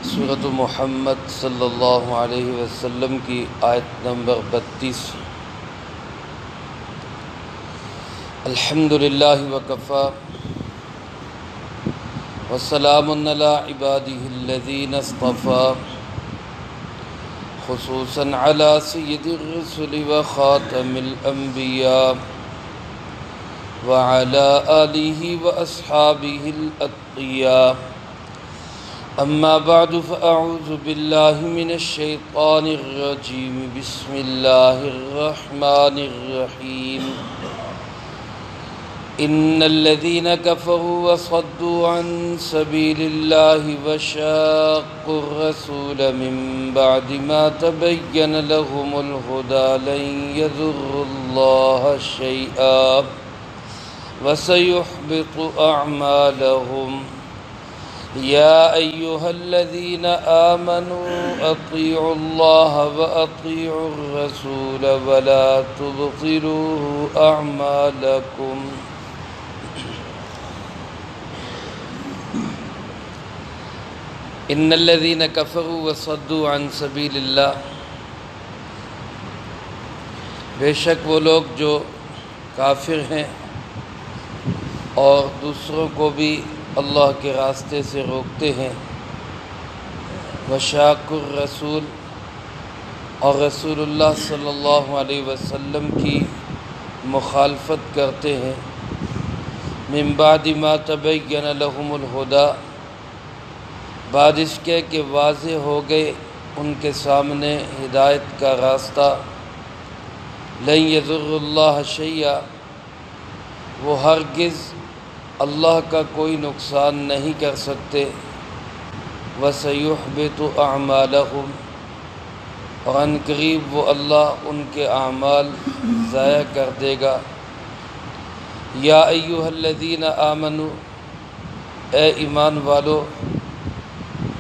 سورۃ محمد صلی اللہ علیہ وسلم کی آیت نمبر 32۔ الحمدللہ وکفی وسلام علی عبادہ الذین اصطفی، خصوصاً علی سید الرسل وخاتم الانبیاء وعلی آلہ واصحابہ الاتقیاء۔ اما بعد فاعوذ باللہ من الشیطان الرجیم، بسم اللہ الرحمن الرحیم۔ ان الذین کفروا وصدوا عن سبیل اللہ وشاقوا الرسول من بعد ما تبین لهم الہدی لن یضروا اللہ شیئا وسیحبط اعمالهم۔ یا ایہا الذین آمنوا اطیعوا اللہ واطیعوا الرسول ولا تبطلوا اعمالکم۔ ان الذین کفروا وصدوا عن سبیل اللہ، بے شک وہ لوگ جو کافر ہیں اور دوسروں کو بھی اللہ کے راستے سے روکتے ہیں، وشاق الرسول، اور رسول اللہ صلی اللہ علیہ وسلم کی مخالفت کرتے ہیں، من بعد ما تبین لهم الہدی، بعد اس کے کہ واضح ہو گئے ان کے سامنے ہدایت کا راستہ، لن یضر اللہ شیئا، وہ ہرگز اللہ کا کوئی نقصان نہیں کر سکتے، وَسَيُحْبِطُ أَعْمَالَهُمْ، اور ان قریب وہ اللہ ان کے اعمال ضائع کر دے گا۔ یا ایہا الذین آمنوا، اے ایمان والو،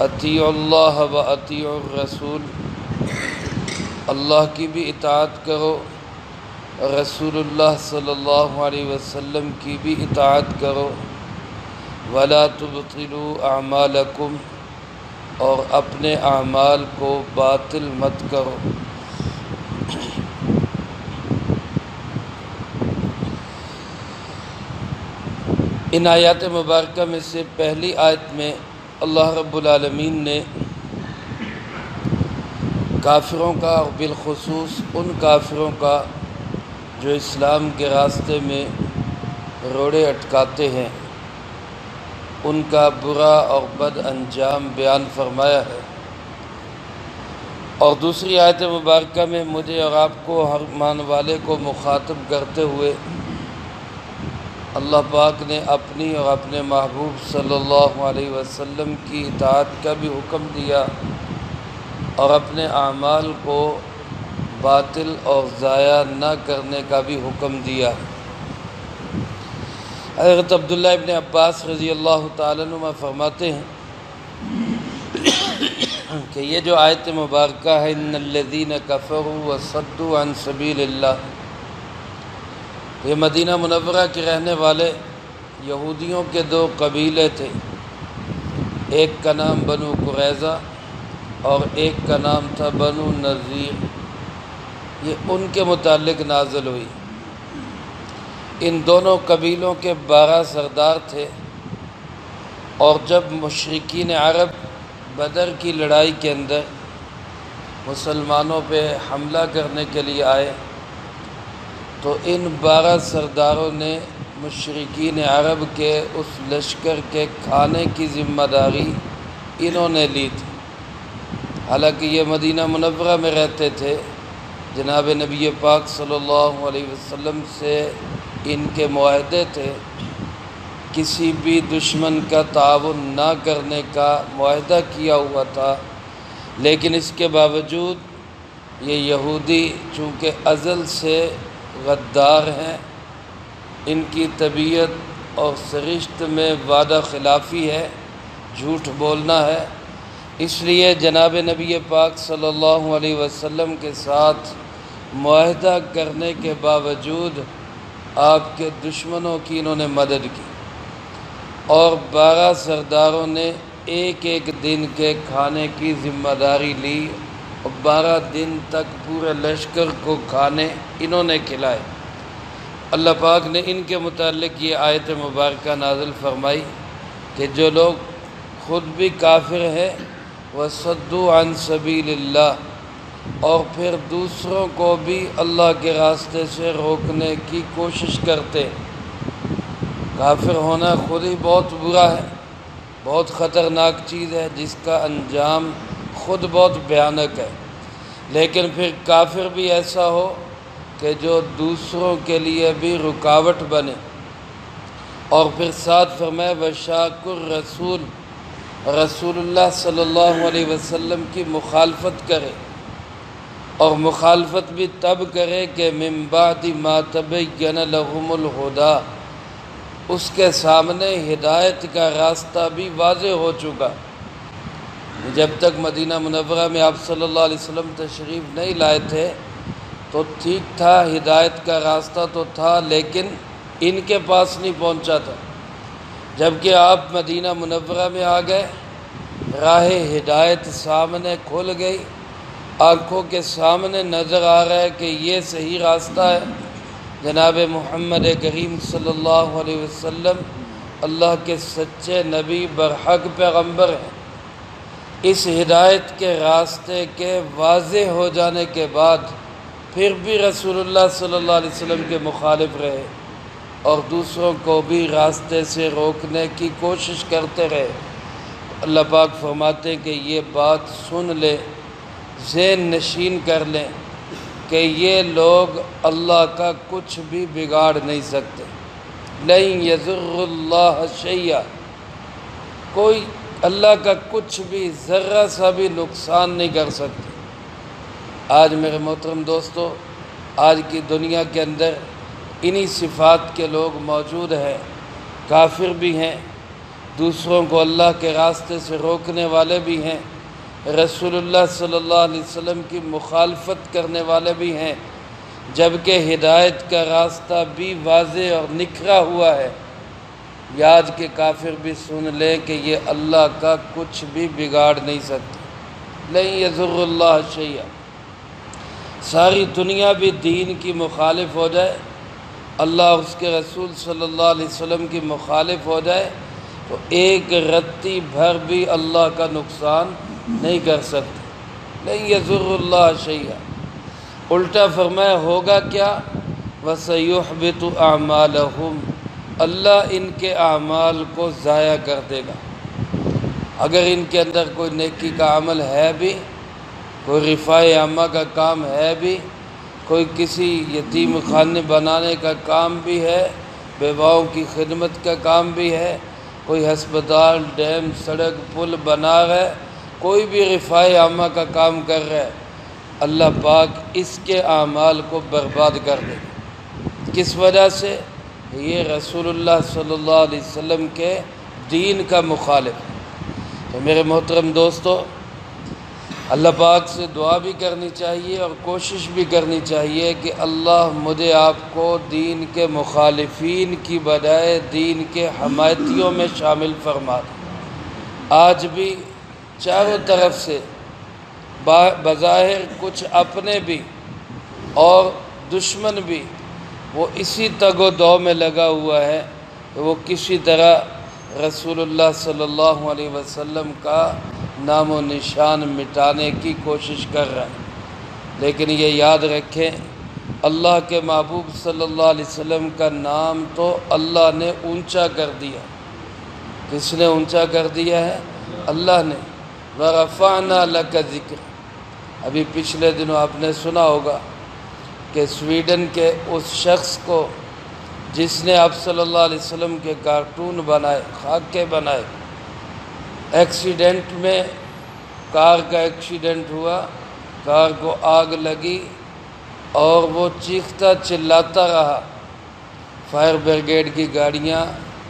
اطیعوا اللہ و اطیعوا الرسول، اللہ کی بھی اطاعت کرو، رسول اللہ صلی اللہ علیہ وسلم کی بھی اطاعت کرو، ولا تبطلوا اعمالکم، اور اپنے اعمال کو باطل مت کرو۔ ان آیات مبارکہ میں سے پہلی آیت میں اللہ رب العالمین نے کافروں کا، اور بالخصوص ان کافروں کا جو اسلام کے راستے میں روڑے اٹکاتے ہیں، ان کا برا اور بد انجام بیان فرمایا ہے۔ اور دوسری آیت مبارکہ میں مجھے اور آپ کو، ہر ایمان والے کو مخاطب کرتے ہوئے اللہ پاک نے اپنی اور اپنے محبوب صلی اللہ علیہ وسلم کی اطاعت کا بھی حکم دیا، اور اپنے اعمال کو باطل اور ضائع نہ کرنے کا بھی حکم دیا۔ حضرت عبداللہ ابن عباس رضی اللہ تعالیٰ عنہ فرماتے ہیں کہ یہ جو آیت مبارکہ ہے، ان الذین کفروا وصدوا عن سبیل اللہ، یہ مدینہ منورہ کے رہنے والے یہودیوں کے دو قبیلے تھے، ایک کا نام بنو قریظہ اور ایک کا نام تھا بنو نذیر۔ یہ ان کے متعلق نازل ہوئی۔ ان دونوں قبیلوں کے 12 سردار تھے، اور جب مشرکین عرب بدر کی لڑائی کے اندر مسلمانوں پہ حملہ کرنے کے لیے آئے، تو ان 12 سرداروں نے مشرکین عرب کے اس لشکر کے کھانے کی ذمہ داری انہوں نے لی تھی۔ حالانکہ یہ مدینہ منورہ میں رہتے تھے، جناب نبی پاک صلی اللہ علیہ وسلم سے ان کے معاہدے تھے، کسی بھی دشمن کا تعاون نہ کرنے کا معاہدہ کیا ہوا تھا، لیکن اس کے باوجود یہ یہودی چونکہ ازل سے غدار ہیں، ان کی طبیعت اور سرشت میں وعدہ خلافی ہے، جھوٹ بولنا ہے، اس لیے جناب نبی پاک صلی اللہ علیہ وسلم کے ساتھ معاہدہ کرنے کے باوجود آپ کے دشمنوں کی انہوں نے مدد کی، اور 12 سرداروں نے ایک ایک دن کے کھانے کی ذمہ داری لی اور 12 دن تک پورے لشکر کو کھانے انہوں نے کھلائے۔ اللہ پاک نے ان کے متعلق یہ آیت مبارکہ نازل فرمائی کہ جو لوگ خود بھی کافر ہے وَصَدُّوا عَن سَبِيلِ اللَّهِ، اور پھر دوسروں کو بھی اللہ کے راستے سے روکنے کی کوشش کرتے۔ کافر ہونا خود ہی بہت برا ہے، بہت خطرناک چیز ہے جس کا انجام خود بہت بھیانک ہے، لیکن پھر کافر بھی ایسا ہو کہ جو دوسروں کے لیے بھی رکاوٹ بنے۔ اور پھر ساتھ فرمائے وَشَاقُّ الرَّسُولِ، رسول اللہ صلی اللہ علیہ وسلم کی مخالفت کرے، اور مخالفت بھی تب کرے کہ مِن بَعْدِ مَا تَبَيَّنَ لَهُمُ الْهُدَىٰ، اس کے سامنے ہدایت کا راستہ بھی واضح ہو چکا۔ جب تک مدینہ منورہ میں آپ صلی اللہ علیہ وسلم تشریف نہیں لائے تھے تو ٹھیک تھا، ہدایت کا راستہ تو تھا لیکن ان کے پاس نہیں پہنچا تھا۔ جبکہ آپ مدینہ منورہ میں آ گئے، راہ ہدایت سامنے کھل گئی، آنکھوں کے سامنے نظر آ رہا ہے کہ یہ صحیح راستہ ہے۔ جناب محمد کریم صلی اللہ علیہ وسلم اللہ کے سچے نبی برحق پیغمبر ہیں۔ اس ہدایت کے راستے کے واضح ہو جانے کے بعد پھر بھی رسول اللہ صلی اللہ علیہ وسلم کے مخالف رہے اور دوسروں کو بھی راستے سے روکنے کی کوشش کرتے رہے۔ اللہ پاک فرماتے ہیں کہ یہ بات سن لے، ذہن نشین کر لیں کہ یہ لوگ اللہ کا کچھ بھی بگاڑ نہیں سکتے۔ لَن يَضُرُّ اللَّهَ شَيْئًا، کوئی اللہ کا کچھ بھی ذرہ سا بھی نقصان نہیں کر سکتے۔ آج میرے محترم دوستو، آج کی دنیا کے اندر انہی صفات کے لوگ موجود ہیں، کافر بھی ہیں، دوسروں کو اللہ کے راستے سے روکنے والے بھی ہیں، رسول اللہ صلی اللہ علیہ وسلم کی مخالفت کرنے والے بھی ہیں، جبکہ ہدایت کا راستہ بھی واضح اور نکھرا ہوا ہے۔ آج کے کافر بھی سن لیں کہ یہ اللہ کا کچھ بھی بگاڑ نہیں سکتے۔ لَن يَضُرُّ اللَّهَ شَيْئًا، ساری دنیا بھی دین کی مخالف ہو جائے، اللہ اس کے رسول صلی اللہ علیہ وسلم کی مخالف ہو جائے تو ایک رتی بھر بھی اللہ کا نقصان نہیں کر سکتے۔ لَن يَضُرُّ اللَّهَ شَيْئًا، الٹا فرمایا ہوگا کیا؟ وَسَيُحْبِطُ أَعْمَالَهُمْ، اللہ ان کے اعمال کو ضائع کر دے گا۔ اگر ان کے اندر کوئی نیکی کا عمل ہے بھی، کوئی رفاع عامہ کا کام ہے بھی، کوئی کسی یتیم خانے بنانے کا کام بھی ہے، بیواؤں کی خدمت کا کام بھی ہے، کوئی ہسپتال، ڈیم، سڑک، پل بنا رہا ہے، کوئی بھی رفاع عامہ کا کام کر رہا ہے، اللہ پاک اس کے اعمال کو برباد کر دے گا۔ کس وجہ سے؟ یہ رسول اللہ صلی اللہ علیہ وسلم کے دین کا مخالف ہے۔ تو میرے محترم دوستو، اللہ پاک سے دعا بھی کرنی چاہیے اور کوشش بھی کرنی چاہیے کہ اللہ مجھے آپ کو دین کے مخالفین کی بجائے دین کے حمایتیوں میں شامل فرما دے۔ آج بھی چاروں طرف سے بظاہر کچھ اپنے بھی اور دشمن بھی وہ اسی تگ و دو میں لگا ہوا ہے کہ وہ کسی طرح رسول اللہ صلی اللہ علیہ وسلم کا نام و نشان مٹانے کی کوشش کر رہے ہیں۔ لیکن یہ یاد رکھیں، اللہ کے محبوب صلی اللہ علیہ وسلم کا نام تو اللہ نے اونچا کر دیا۔ کس نے اونچا کر دیا ہے؟ اللہ نے۔ وَرَفَعْنَا لَكَ ذِكْرَ، ابھی پچھلے دنوں آپ نے سنا ہوگا کہ سویڈن کے اس شخص کو جس نے آپ صلی اللہ علیہ وسلم کے کارٹون بنائے، خاکے بنائے، ایکسیڈنٹ میں کار کا ایکسیڈنٹ ہوا، کار کو آگ لگی اور وہ چیختا چلاتا رہا، فائر بریگیڈ کی گاڑیاں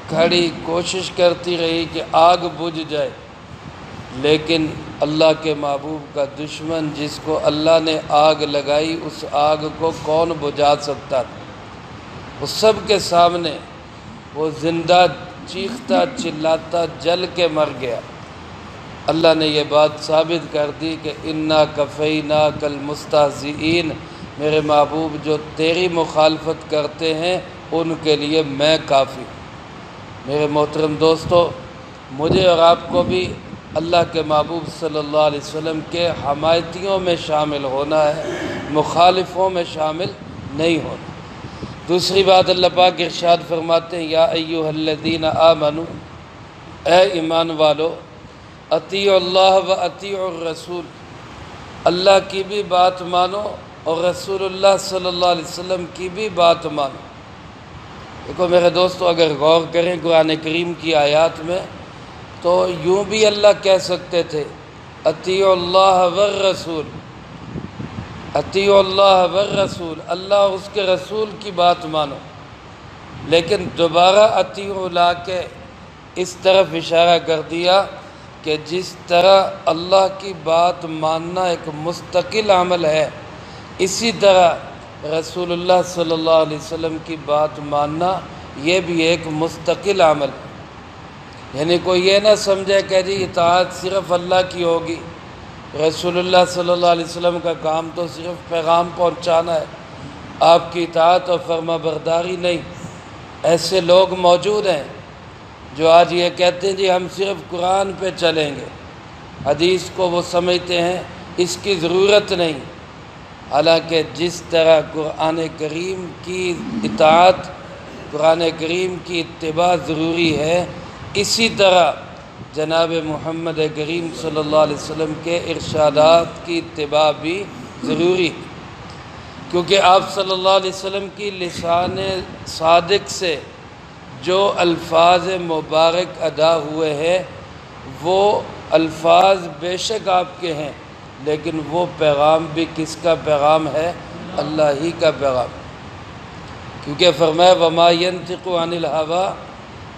کھڑی کوشش کرتی رہی کہ آگ بجھ جائے، لیکن اللہ کے محبوب کا دشمن جس کو اللہ نے آگ لگائی، اس آگ کو کون بجھا سکتا تھا؟ وہ سب کے سامنے وہ زندہ چیختا چلاتا جل کے مر گیا۔ اللہ نے یہ بات ثابت کر دی کہ انا کفیناک المستہزئین، میرے محبوب جو تیری مخالفت کرتے ہیں ان کے لیے میں کافی ہوں۔ میرے محترم دوستو، مجھے اور آپ کو بھی اللہ کے محبوب صلی اللہ علیہ وسلم کے حمایتیوں میں شامل ہونا ہے، مخالفوں میں شامل نہیں ہونا۔ دوسری بات اللہ پاک ارشاد فرماتے ہیں، یا ایھا الذین آمنوا، اے ایمان والو، اطیعوا اللہ و اطیعوا الرسول، اللہ کی بھی بات مانو اور رسول اللہ صلی اللہ علیہ وسلم کی بھی بات مانو۔ دیکھو میرے دوستو، اگر غور کریں قرآن کریم کی آیات میں تو یوں بھی اللہ کہہ سکتے تھے اطیعوا اللہ والرسول، اطیعوا اللہ والرسول، اللہ اور اس کے رسول کی بات مانو، لیکن دوبارہ اطیعوا لا کے اس طرف اشارہ کر دیا کہ جس طرح اللہ کی بات ماننا ایک مستقل عمل ہے، اسی طرح رسول اللہ صلی اللہ علیہ وسلم کی بات ماننا یہ بھی ایک مستقل عمل ہے۔ یعنی کوئی یہ نہ سمجھے کہ جی اطاعت صرف اللہ کی ہوگی، رسول اللہ صلی اللہ علیہ وسلم کا کام تو صرف پیغام پہنچانا ہے، آپ کی اطاعت اور فرما برداری نہیں۔ ایسے لوگ موجود ہیں جو آج یہ کہتے ہیں جی ہم صرف قرآن پہ چلیں گے، حدیث کو وہ سمجھتے ہیں اس کی ضرورت نہیں، حالانکہ جس طرح قرآن کریم کی اطاعت، قرآن کریم کی اتباع ضروری ہے، اسی طرح جناب محمد کریم صلی اللہ علیہ وسلم کے ارشادات کی اتباع بھی ضروری ہے، کیونکہ آپ صلی اللہ علیہ وسلم کی لسان صادق سے جو الفاظ مبارک ادا ہوئے ہیں وہ الفاظ بے شک آپ کے ہیں، لیکن وہ پیغام بھی کس کا پیغام ہے؟ اللہ ہی کا پیغام، کیونکہ فرمایا وما ینطق عن الہویٰ،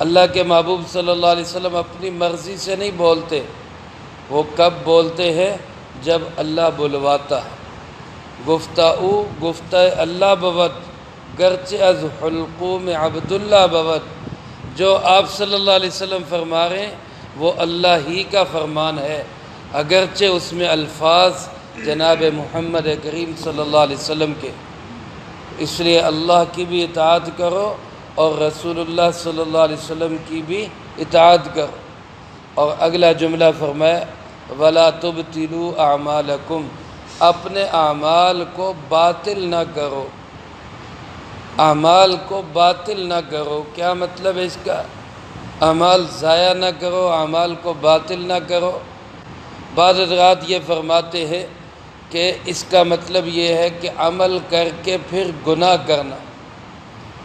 اللہ کے محبوب صلی اللہ علیہ وسلم اپنی مرضی سے نہیں بولتے، وہ کب بولتے ہیں؟ جب اللہ بلواتا ہے۔ گفتاؤ گفتہ اللہ بود، گرچہ از حلقوم عبداللہ بود، جو آپ صلی اللہ علیہ وسلم فرما رہے ہیں وہ اللہ ہی کا فرمان ہے، اگرچہ اس میں الفاظ جناب محمد کریم صلی اللہ علیہ وسلم کے۔ اس لیے اللہ کی بھی اطاعت کرو اور رسول اللہ صلی اللہ علیہ وسلم کی بھی اطاعت کرو۔ اور اگلا جملہ فرمایا وَلَا تُبْتِلُوا أَعْمَالَكُمْ، اپنے اعمال کو باطل نہ کرو، اعمال کو باطل نہ کرو۔ کیا مطلب ہے اس کا؟ اعمال ضائع نہ کرو، اعمال کو باطل نہ کرو۔ بعض حضرات یہ فرماتے ہیں کہ اس کا مطلب یہ ہے کہ عمل کر کے پھر گناہ کرنا،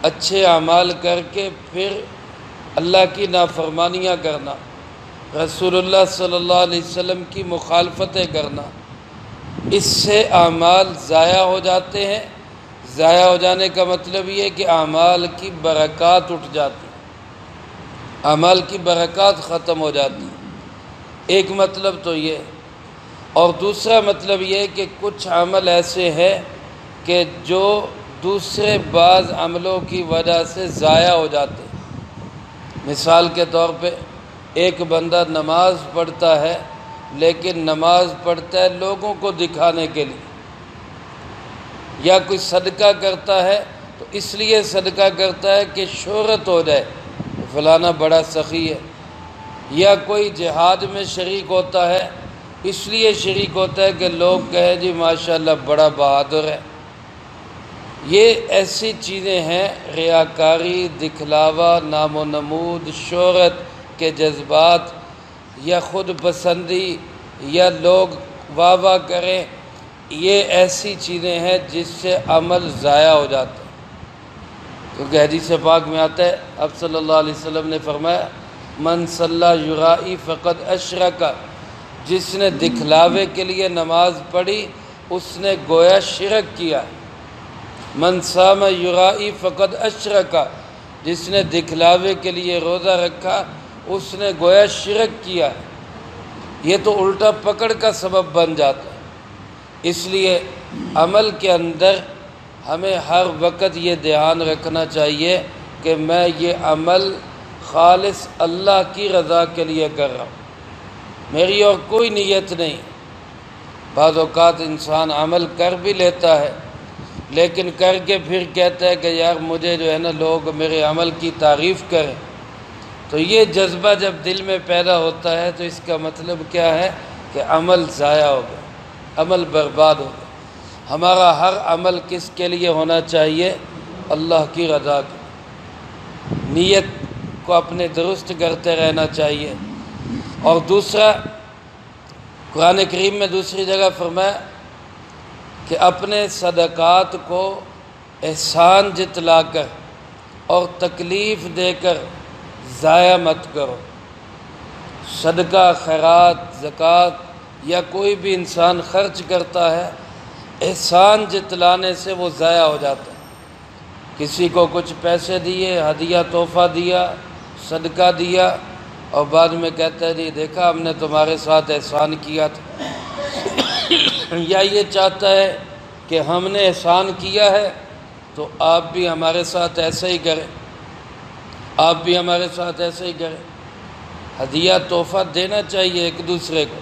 اچھے اعمال کر کے پھر اللہ کی نافرمانیاں کرنا، رسول اللہ صلی اللہ علیہ وسلم کی مخالفتیں کرنا، اس سے اعمال ضائع ہو جاتے ہیں۔ ضائع ہو جانے کا مطلب یہ ہے کہ اعمال کی برکات اٹھ جاتی، اعمال کی برکات ختم ہو جاتی۔ ایک مطلب تو یہ، اور دوسرا مطلب یہ ہے کہ کچھ عمل ایسے ہیں کہ جو دوسرے بعض عملوں کی وجہ سے ضائع ہو جاتے ہیں۔ مثال کے طور پہ ایک بندہ نماز پڑھتا ہے، لیکن نماز پڑھتا ہے لوگوں کو دکھانے کے لیے، یا کوئی صدقہ کرتا ہے تو اس لیے صدقہ کرتا ہے کہ شہرت ہو جائے فلانا بڑا سخی ہے، یا کوئی جہاد میں شریک ہوتا ہے اس لیے شریک ہوتا ہے کہ لوگ کہیں جی ماشاءاللہ بڑا بہادر ہے۔ یہ ایسی چیزیں ہیں، ریاکاری، دکھلاوا، نام و نمود، شہرت کے جذبات، یا خود پسندی، یا لوگ واہ واہ کریں، یہ ایسی چیزیں ہیں جس سے عمل ضائع ہو جاتا ہے۔ کیونکہ حدیث پاک میں آتا ہے، اب صلی اللہ علیہ وسلم نے فرمایا من صلی یرائی فقد اشرک، جس نے دکھلاوے کے لیے نماز پڑھی اس نے گویا شرک کیا۔ من صام یرائی فقد اشرک، جس نے دکھلاوے کے لیے روزہ رکھا اس نے گویا شرک کیا۔ یہ تو الٹا پکڑ کا سبب بن جاتا ہے۔ اس لیے عمل کے اندر ہمیں ہر وقت یہ دھیان رکھنا چاہیے کہ میں یہ عمل خالص اللہ کی رضا کے لیے کر رہا ہوں، میری اور کوئی نیت نہیں۔ بعض اوقات انسان عمل کر بھی لیتا ہے لیکن کر کے پھر کہتا ہے کہ یار مجھے جو ہے نا لوگ میرے عمل کی تعریف کریں، تو یہ جذبہ جب دل میں پیدا ہوتا ہے تو اس کا مطلب کیا ہے کہ عمل ضائع ہو گیا، عمل برباد ہو گیا۔ ہمارا ہر عمل کس کے لیے ہونا چاہیے؟ اللہ کی رضا کی، نیت کو اپنے درست کرتے رہنا چاہیے۔ اور دوسرا، قرآن کریم میں دوسری جگہ فرمایا کہ اپنے صدقات کو احسان جتلا کر اور تکلیف دے کر ضائع مت کرو۔ صدقہ، خیرات، زکوٰۃ یا کوئی بھی انسان خرچ کرتا ہے، احسان جتلانے سے وہ ضائع ہو جاتا ہے۔ کسی کو کچھ پیسے دیے، ہدیہ تحفہ دیا، صدقہ دیا، اور بعد میں کہتا ہے جی دیکھا ہم نے تمہارے ساتھ احسان کیا تھا، یا یہ چاہتا ہے کہ ہم نے احسان کیا ہے تو آپ بھی ہمارے ساتھ ایسا ہی کریں، آپ بھی ہمارے ساتھ ایسا ہی کریں۔ ہدیہ تحفہ دینا چاہیے ایک دوسرے کو،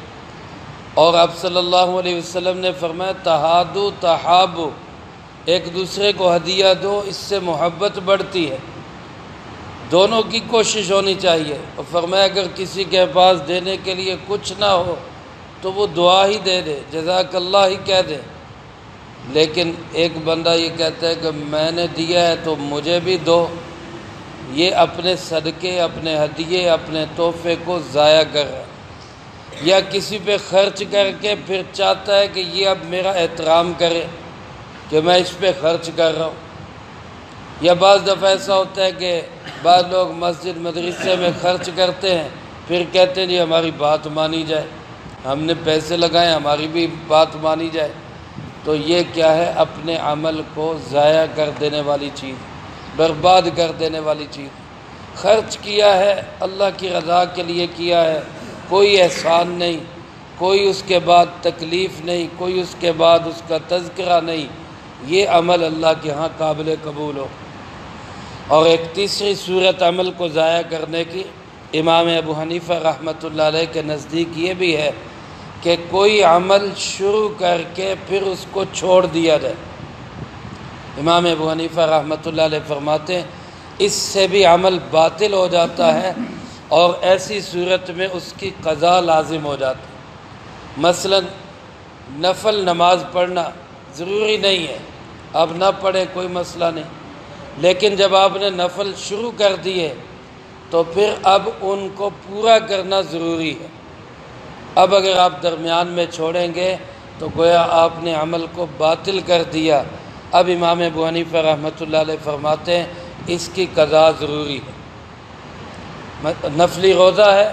اور آپ صلی اللہ علیہ وسلم نے فرمایا تہادو تحابو، ایک دوسرے کو ہدیہ دو، اس سے محبت بڑھتی ہے۔ دونوں کی کوشش ہونی چاہیے۔ اور فرمایا اگر کسی کے پاس دینے کے لیے کچھ نہ ہو تو وہ دعا ہی دے دے، جزاک اللہ ہی کہہ دے۔ لیکن ایک بندہ یہ کہتا ہے کہ میں نے دیا ہے تو مجھے بھی دو، یہ اپنے صدقے، اپنے ہدیے، اپنے تحفے کو ضائع کر رہا ہے۔ یا کسی پہ خرچ کر کے پھر چاہتا ہے کہ یہ اب میرا احترام کرے کہ میں اس پہ خرچ کر رہا ہوں۔ یا بعض دفعہ ایسا ہوتا ہے کہ بعض لوگ مسجد مدرسے میں خرچ کرتے ہیں، پھر کہتے ہیں جی ہماری بات مانی جائے، ہم نے پیسے لگائے ہماری بھی بات مانی جائے۔ تو یہ کیا ہے؟ اپنے عمل کو ضائع کر دینے والی چیز، برباد کر دینے والی چیز۔ خرچ کیا ہے اللہ کی رضا کے لیے کیا ہے، کوئی احسان نہیں، کوئی اس کے بعد تکلیف نہیں، کوئی اس کے بعد اس کا تذکرہ نہیں، یہ عمل اللہ کے ہاں قابل قبول ہو۔ اور ایک تیسری صورت عمل کو ضائع کرنے کی امام ابو حنیفہ رحمۃ اللہ علیہ کے نزدیک یہ بھی ہے کہ کوئی عمل شروع کر کے پھر اس کو چھوڑ دیا جائے۔ امام ابو حنیفہ رحمۃ اللہ علیہ فرماتے ہیں اس سے بھی عمل باطل ہو جاتا ہے، اور ایسی صورت میں اس کی قضا لازم ہو جاتی ہے۔ مثلا نفل نماز پڑھنا ضروری نہیں ہے، اب نہ پڑھیں کوئی مسئلہ نہیں، لیکن جب آپ نے نفل شروع کر دیے تو پھر اب ان کو پورا کرنا ضروری ہے۔ اب اگر آپ درمیان میں چھوڑیں گے تو گویا آپ نے عمل کو باطل کر دیا۔ اب امام ابو حنیفہ رحمۃ اللہ علیہ فرماتے ہیں اس کی قضا ضروری ہے۔ نفلی روزہ ہے،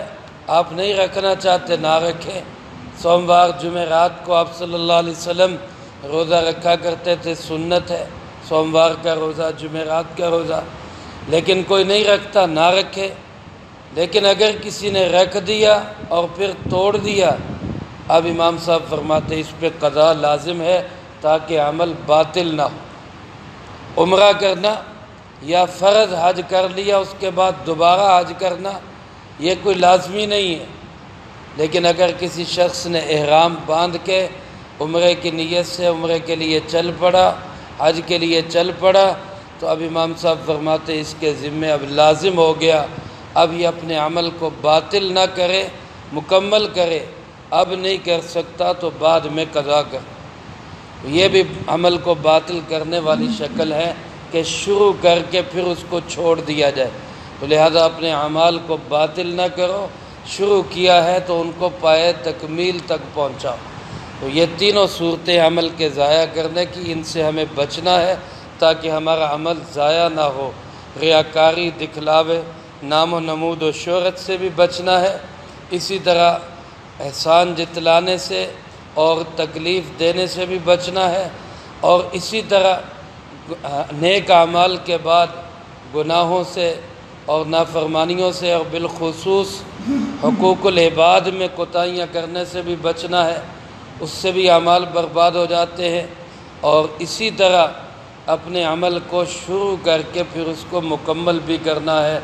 آپ نہیں رکھنا چاہتے نہ رکھیں۔ سوموار جمعرات کو آپ صلی اللہ علیہ وسلم روزہ رکھا کرتے تھے، سنت ہے سوموار کا روزہ، جمعرات کا روزہ، لیکن کوئی نہیں رکھتا نہ رکھے۔ لیکن اگر کسی نے رکھ دیا اور پھر توڑ دیا، اب امام صاحب فرماتے اس پہ قضا لازم ہے تاکہ عمل باطل نہ ہو۔ عمرہ کرنا یا فرض حج کر لیا اس کے بعد دوبارہ حج کرنا یہ کوئی لازمی نہیں ہے، لیکن اگر کسی شخص نے احرام باندھ کے عمرے کی نیت سے عمرے کے لیے چل پڑا، حج کے لیے چل پڑا، تو اب امام صاحب فرماتے اس کے ذمے اب لازم ہو گیا، اب یہ اپنے عمل کو باطل نہ کرے، مکمل کرے۔ اب نہیں کر سکتا تو بعد میں قضا کر۔ یہ بھی عمل کو باطل کرنے والی شکل ہے کہ شروع کر کے پھر اس کو چھوڑ دیا جائے۔ تو لہذا اپنے اعمال کو باطل نہ کرو، شروع کیا ہے تو ان کو پائے تکمیل تک پہنچاؤ۔ تو یہ تینوں صورتیں عمل کے ضائع کرنے کی، ان سے ہمیں بچنا ہے تاکہ ہمارا عمل ضائع نہ ہو۔ ریاکاری، دکھلاوے، نام و نمود و شہرت سے بھی بچنا ہے، اسی طرح احسان جتلانے سے اور تکلیف دینے سے بھی بچنا ہے، اور اسی طرح نیک اعمال کے بعد گناہوں سے اور نافرمانیوں سے اور بالخصوص حقوق العباد میں کوتاہیاں کرنے سے بھی بچنا ہے، اس سے بھی اعمال برباد ہو جاتے ہیں۔ اور اسی طرح اپنے عمل کو شروع کر کے پھر اس کو مکمل بھی کرنا ہے،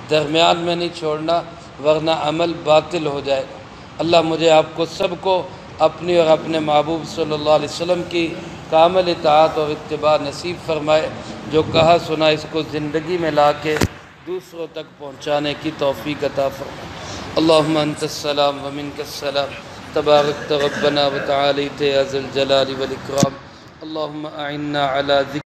درمیان میں نہیں چھوڑنا ورنہ عمل باطل ہو جائے گا۔ اللہ مجھے آپ کو سب کو اپنی اور اپنے محبوب صلی اللہ علیہ وسلم کی کامل اطاعت اور اتباع نصیب فرمائے، جو کہا سنا اس کو زندگی میں لا کے دوسروں تک پہنچانے کی توفیق عطا فرمائے۔ اللہم انت السلام ومنک السلام، تبارکت ربنا وتعالیت یا ذا الجلال والاکرام، اللہم اعنا علی ذکر